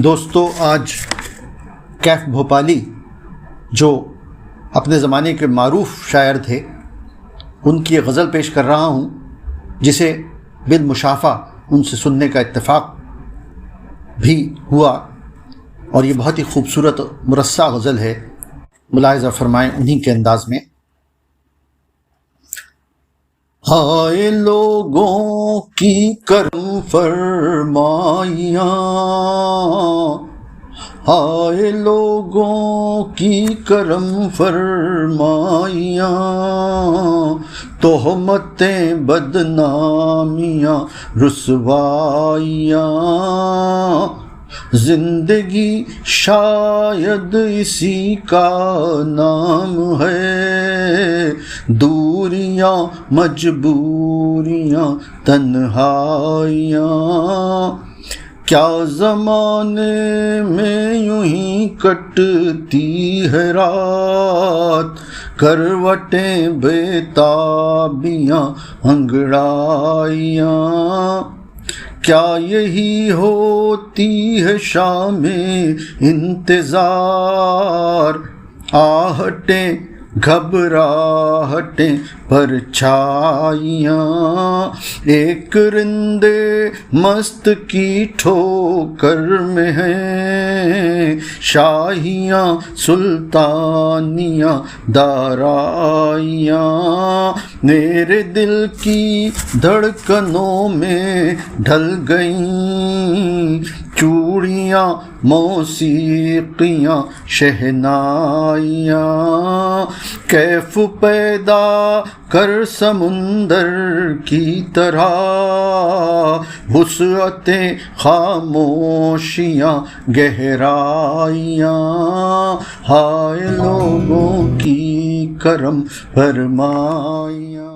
دوستو، آج کیف بھوپالی جو اپنے زمانے کے معروف شاعر تھے ان کی ایک غزل پیش کر رہا ہوں جسے بالمشافہ ان سے سننے کا اتفاق بھی ہوا، اور یہ بہت ہی خوبصورت مرصع غزل ہے، ملاحظہ فرمائیں انہی کے انداز میں۔ ہائے لوگوں کی کرم فرمائیاں، ہائے لوگوں کی کرم فرمائیاں، تہمتیں بدنامیاں رسوائیاں، زندگی شاید اسی کا نام ہے، دوریاں مجبوریاں تنہائیاں، کیا زمانے میں یوں ہی کٹتی ہے رات، کروٹیں بے تابیاں انگڑائیاں، کیا یہی ہوتی ہے شام انتظار، آہٹیں گھبراہٹیں پرچھائیاں، ایک رندے مست کی ٹھوکر میں ہیں شاہیاں سلطانیاں دارائیاں، میرے دل کی دھڑکنوں میں ڈھل گئیں چوڑیاں موسیقیاں شہنائیاں، کیف پیدا کر سمندر کی طرح وسعتیں خاموشیاں گہرائیاں، ہائے لوگوں کی کرم فرمائیاں۔